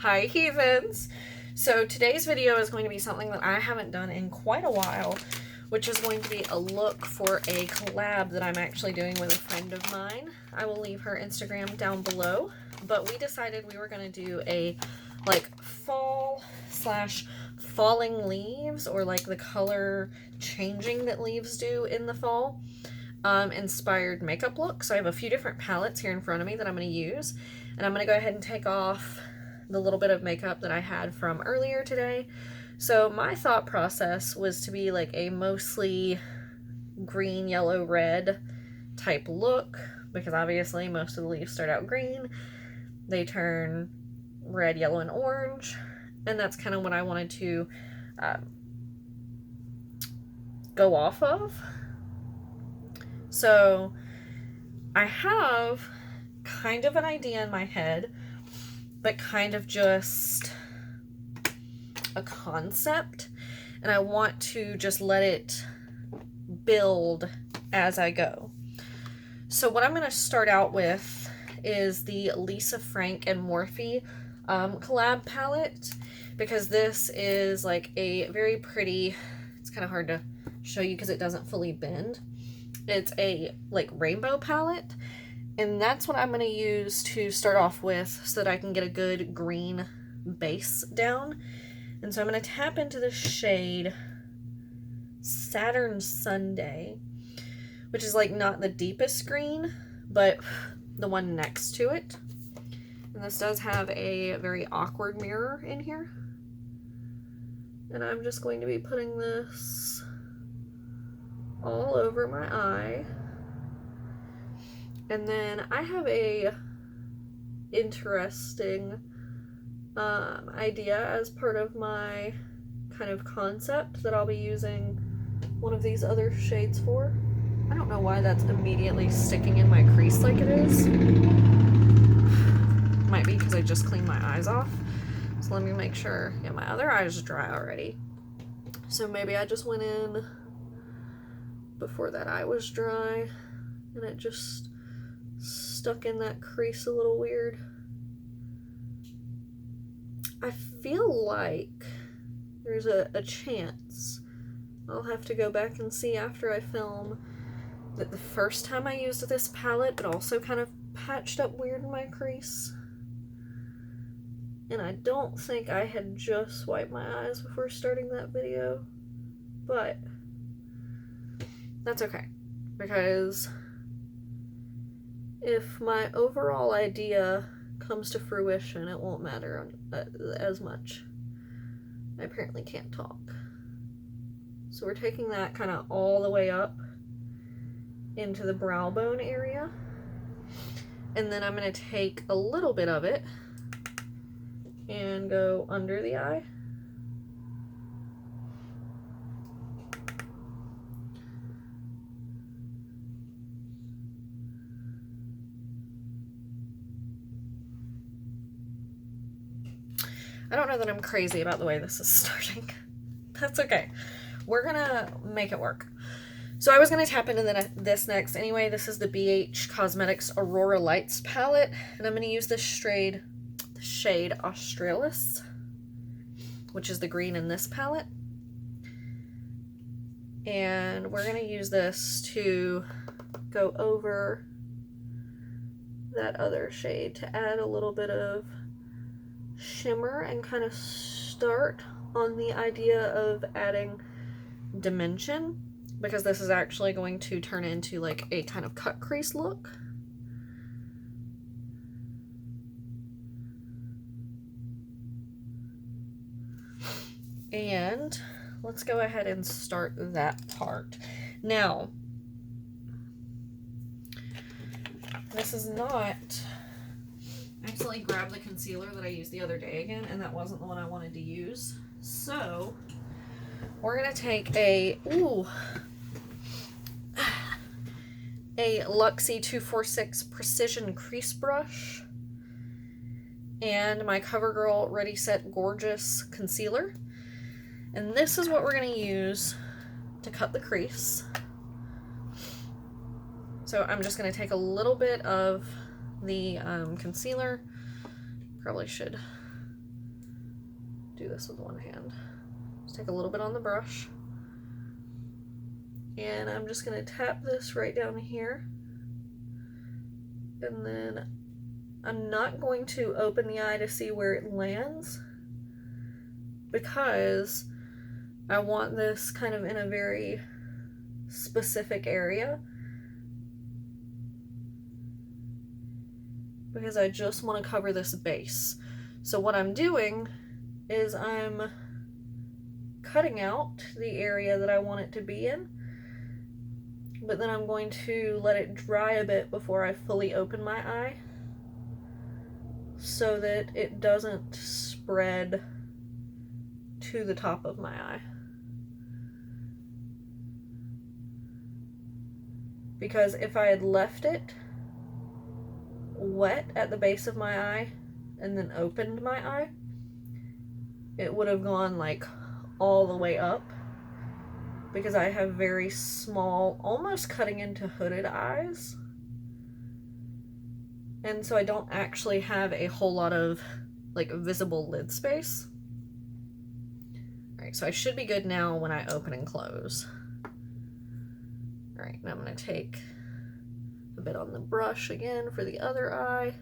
Hi heathens! So today's video is going to be something that I haven't done in quite a while, which is going to be a look for a collab that I'm actually doing with a friend of mine. I will leave her Instagram down below, but we decided we were going to do a like fall slash falling leaves, or like the color changing that leaves do in the fall, inspired makeup look. So I have a few different palettes here in front of me that I'm going to use, and I'm going to go ahead and take off the little bit of makeup that I had from earlier today. So my thought process was to be like a mostly green, yellow, red type look, because obviously most of the leaves start out green, they turn red, yellow, and orange, and that's kind of what I wanted to go off of. So I have kind of an idea in my head, but kind of just a concept, and I want to just let it build as I go. So what I'm going to start out with is the Lisa Frank and Morphe collab palette, because this is like a very pretty, it's kind of hard to show you because it doesn't fully bend. It's a like rainbow palette, and that's what I'm going to use to start off with so that I can get a good green base down. And so I'm going to tap into the shade Saturn Sunday, which is like not the deepest green, but the one next to it. And this does have a very awkward mirror in here. And I'm just going to be putting this all over my eye. And then I have a interesting idea as part of my kind of concept that I'll be using one of these other shades for. I don't know why that's immediately sticking in my crease like it is. Might be because I just cleaned my eyes off. So let me make sure. Yeah, my other eye is dry already. So maybe I just went in before that eye was dry and it just stuck in that crease a little weird. I feel like there's a chance, I'll have to go back and see after I film, that the first time I used this palette it also kind of patched up weird in my crease. And I don't think I had just wiped my eyes before starting that video, but that's okay, because if my overall idea comes to fruition, it won't matter as much. I apparently can't talk. So we're taking that kind of all the way up into the brow bone area. And then I'm going to take a little bit of it and go under the eye. I don't know that I'm crazy about the way this is starting. That's okay. We're gonna make it work. So I was gonna tap into this next anyway. This is the BH Cosmetics Aurora Lights palette, and I'm gonna use this shade Australis, which is the green in this palette. And we're gonna use this to go over that other shade to add a little bit of shimmer and kind of start on the idea of adding dimension, because this is actually going to turn into like a kind of cut crease look. And let's go ahead and start that part. Now, this is not, I accidentally grabbed the concealer that I used the other day again, and that wasn't the one I wanted to use. So we're gonna take a Luxie 246 Precision Crease Brush and my CoverGirl Ready Set Gorgeous concealer, and this is what we're gonna use to cut the crease. So I'm just gonna take a little bit of the concealer. Probably should do this with one hand. Just take a little bit on the brush. And I'm just going to tap this right down here. And then I'm not going to open the eye to see where it lands, because I want this kind of in a very specific area. Because I just want to cover this base. So what I'm doing is I'm cutting out the area that I want it to be in, but then I'm going to let it dry a bit before I fully open my eye, so that it doesn't spread to the top of my eye. Because if I had left it wet at the base of my eye and then opened my eye, it would have gone like all the way up, because I have very small, almost cutting into hooded eyes, and so I don't actually have a whole lot of like visible lid space. Alright, so I should be good now when I open and close. Alright, now I'm going to take a bit on the brush again for the other eye.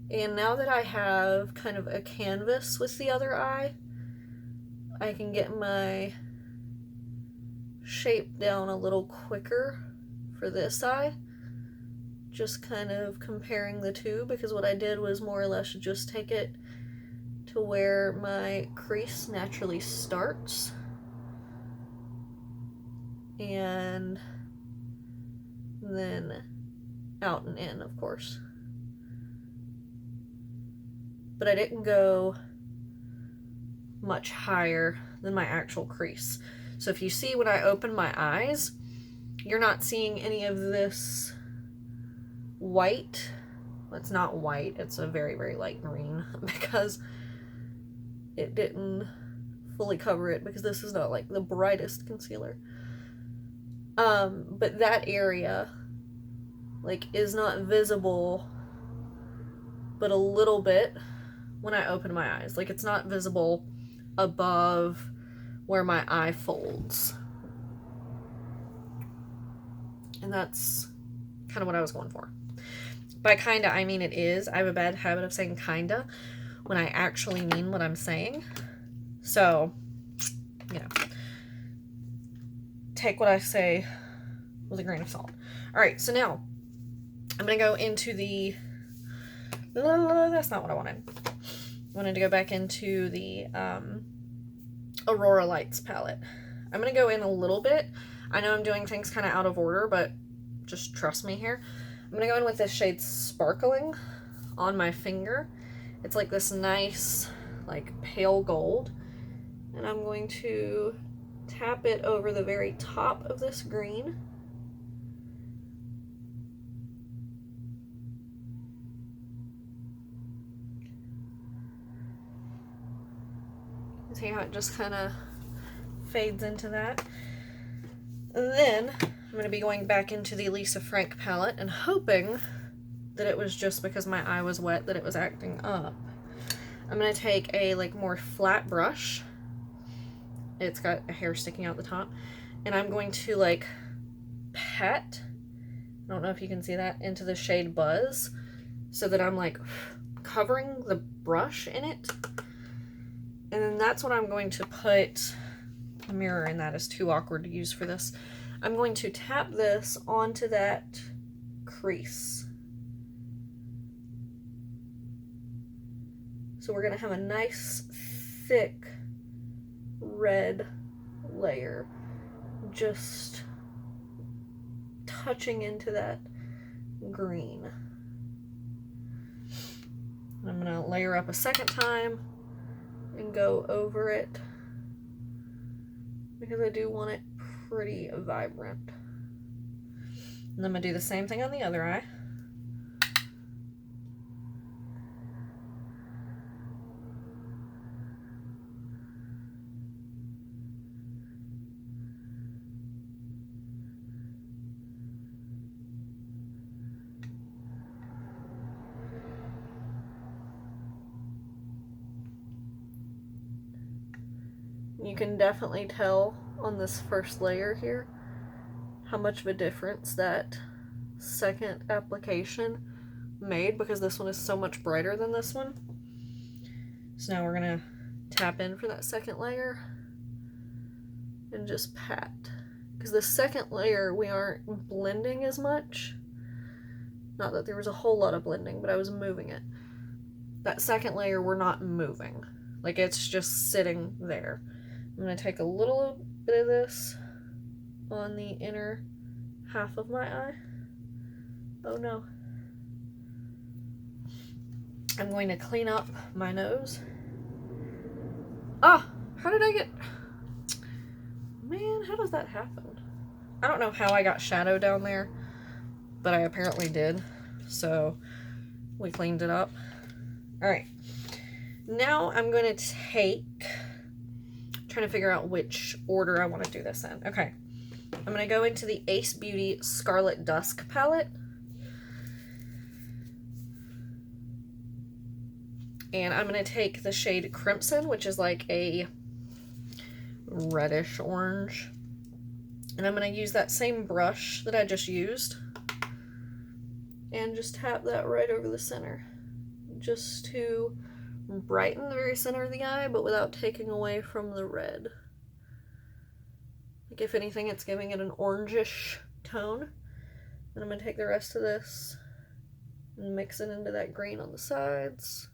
And now that I have kind of a canvas with the other eye, I can get my shape down a little quicker for this eye. Just kind of comparing the two, because what I did was more or less just take it to where my crease naturally starts. And then out and in, of course. But I didn't go much higher than my actual crease. So if you see when I open my eyes, you're not seeing any of this white. Well, it's not white, it's a very, very light green, because it didn't fully cover it, because this is not like the brightest concealer. But that area like is not visible but a little bit when I open my eyes. Like, it's not visible above where my eye folds. And that's kind of what I was going for. By kinda, I mean it is. I have a bad habit of saying kinda when I actually mean what I'm saying. So, you know, take what I say with a grain of salt. Alright, so now I'm going to go into the... That's not what I wanted. I wanted to go back into the Aurora Lights palette. I'm going to go in a little bit. I know I'm doing things kind of out of order, but just trust me here. I'm going to go in with this shade Sparkling on my finger. It's like this nice, like, pale gold. And I'm going to tap it over the very top of this green. See how it just kind of fades into that. And then I'm going to be going back into the Lisa Frank palette and hoping that it was just because my eye was wet that it was acting up. I'm going to take a like more flat brush. It's got a hair sticking out the top. And I'm going to like pat, I don't know if you can see that, into the shade Buzz, so that I'm like covering the brush in it. And then that's what I'm going to put, the mirror in that is too awkward to use for this. I'm going to tap this onto that crease. So we're going to have a nice, thick, red layer just touching into that green. I'm going to layer up a second time and go over it because I do want it pretty vibrant. And I'm going to do the same thing on the other eye. you can definitely tell on this first layer here how much of a difference that second application made, because this one is so much brighter than this one. So now we're gonna tap in for that second layer and just pat, because the second layer we aren't blending as much. Not that there was a whole lot of blending, but I was moving it. That second layer we're not moving, like it's just sitting there. I'm gonna take a little bit of this on the inner half of my eye. Oh no. I'm going to clean up my nose. Ah, how did I get... Man, how does that happen? I don't know how I got shadow down there, but I apparently did. So we cleaned it up. All right. Now I'm going to take... trying to figure out which order I want to do this in. Okay. I'm going to go into the Ace Beauty Scarlet Dusk palette. And I'm going to take the shade Crimson, which is like a reddish orange. And I'm going to use that same brush that I just used. And just tap that right over the center. Just to brighten the very center of the eye, but without taking away from the red. Like if anything, it's giving it an orangish tone. And I'm going to take the rest of this and mix it into that green on the sides.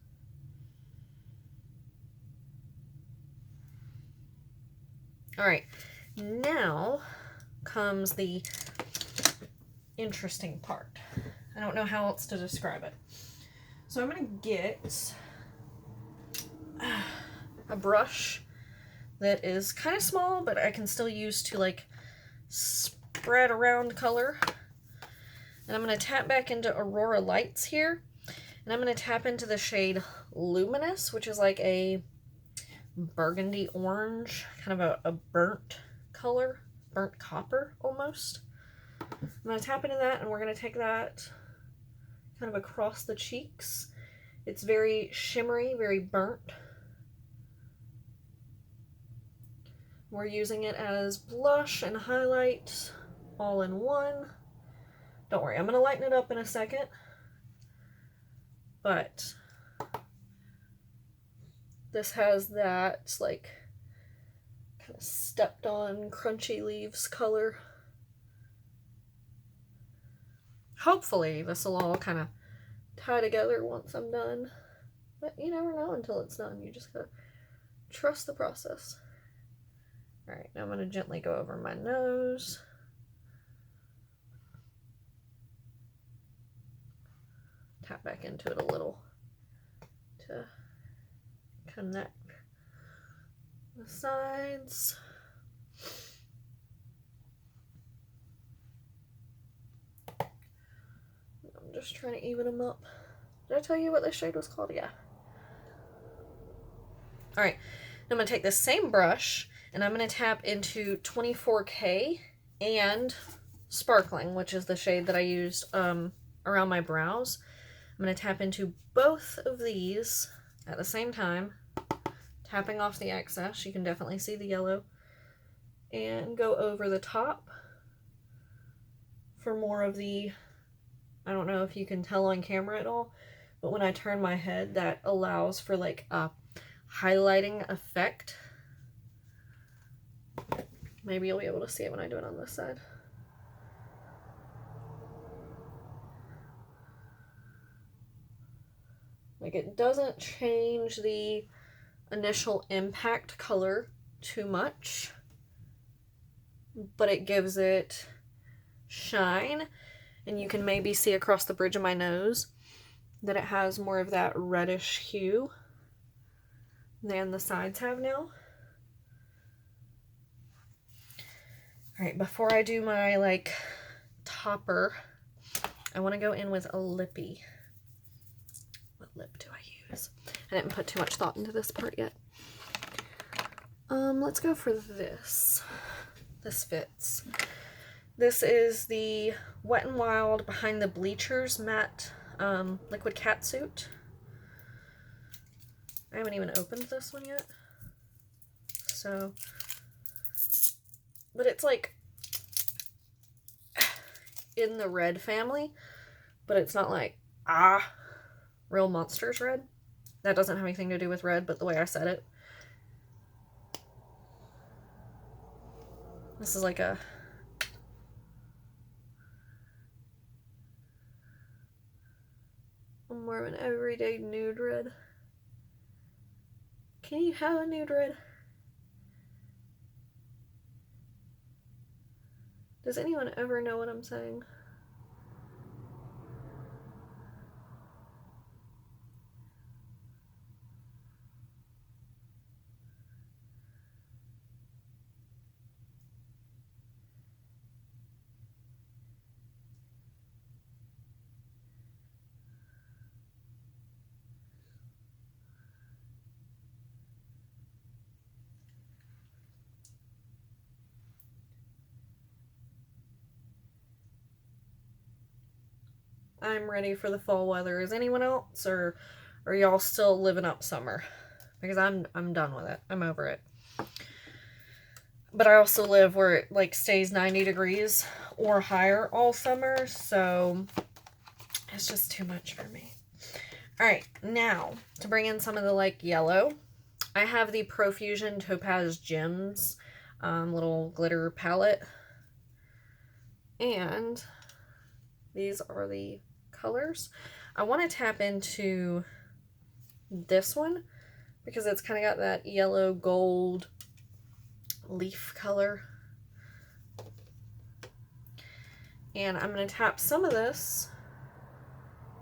Alright, now comes the interesting part. I don't know how else to describe it. So I'm going to get a brush that is kind of small, but I can still use to like spread around color. And I'm going to tap back into Aurora Lights here. And I'm going to tap into the shade Luminous, which is like a burgundy orange, kind of a burnt color, burnt copper almost. I'm going to tap into that, and we're going to take that kind of across the cheeks. It's very shimmery, very burnt. We're using it as blush and highlight all in one. Don't worry, I'm going to lighten it up in a second, but this has that like kind of stepped on crunchy leaves color. Hopefully this will all kind of tie together once I'm done, but you never know until it's done. You just gotta trust the process. All right, now I'm gonna gently go over my nose. Tap back into it a little to connect the sides. I'm just trying to even them up. Did I tell you what this shade was called? Yeah. Alright, I'm going to take this same brush and I'm going to tap into 24K and Sparkling, which is the shade that I used around my brows. I'm going to tap into both of these at the same time, tapping off the excess. You can definitely see the yellow, and go over the top for more of the, I don't know if you can tell on camera at all, but when I turn my head, that allows for like a highlighting effect. Maybe you'll be able to see it when I do it on this side. Like, it doesn't change the initial impact color too much, but it gives it shine, and you can maybe see across the bridge of my nose that it has more of that reddish hue than the sides have now. Alright, before I do my like topper, I want to go in with a lippy. What lip do I use? I didn't put too much thought into this part yet. Let's go for this. This fits. This is the Wet n Wild Behind the Bleachers matte liquid catsuit. I haven't even opened this one yet. so, but it's like in the red family, but it's not like, Real Monsters red. That doesn't have anything to do with red, but the way I said it. This is like a more of an everyday nude red. Can you have a nude red? Does anyone ever know what I'm saying? I'm ready for the fall weather. Is anyone else, or are y'all still living up summer? Because I'm done with it. I'm over it. But I also live where it like stays 90 degrees or higher all summer, so it's just too much for me. All right, now to bring in some of the like yellow, I have the Profusion Topaz Gems little glitter palette, and these are the colors. I want to tap into this one because it's kind of got that yellow gold leaf color, and I'm going to tap some of this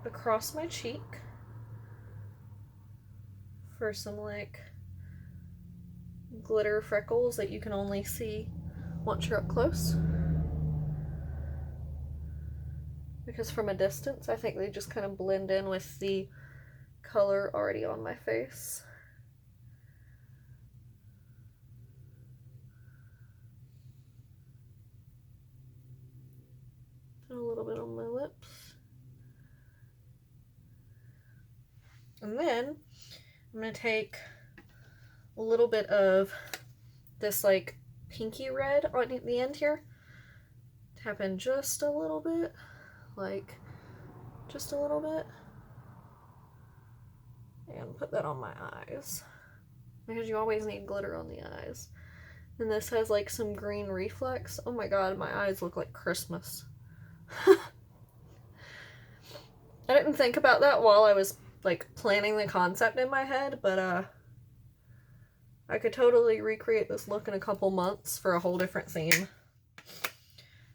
across my cheek for some like glitter freckles that you can only see once you're up close. Because from a distance, I think they just kind of blend in with the color already on my face. And a little bit on my lips. And then I'm going to take a little bit of this like pinky red on the end here. Tap in just a little bit. Like just a little bit, and put that on my eyes because you always need glitter on the eyes. And this has like some green reflex. Oh my god, my eyes look like Christmas. I didn't think about that while I was like planning the concept in my head, but I could totally recreate this look in a couple months for a whole different theme.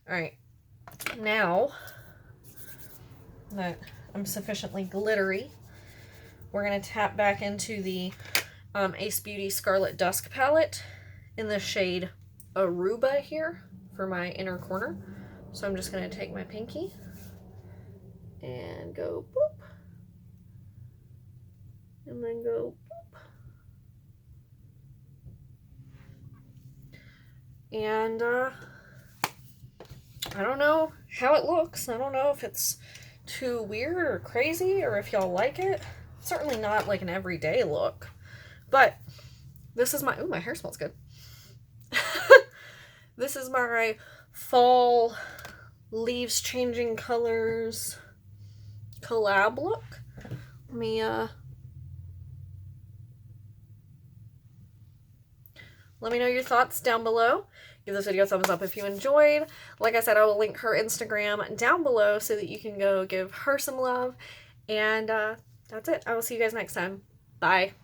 Alright, now that I'm sufficiently glittery, we're going to tap back into the Ace Beauty Scarlet Dusk palette in the shade Aruba here for my inner corner. So I'm just going to take my pinky and go boop, and then go boop. And I don't know how it looks. I don't know if it's too weird or crazy or if y'all like it. Certainly not like an everyday look, but this is my, ooh, my hair smells good. This is my fall leaves changing colors collab look. Let me let me know your thoughts down below. Give this video a thumbs up if you enjoyed. Like I said, I will link her Instagram down below so that you can go give her some love. And that's it. I will see you guys next time. Bye.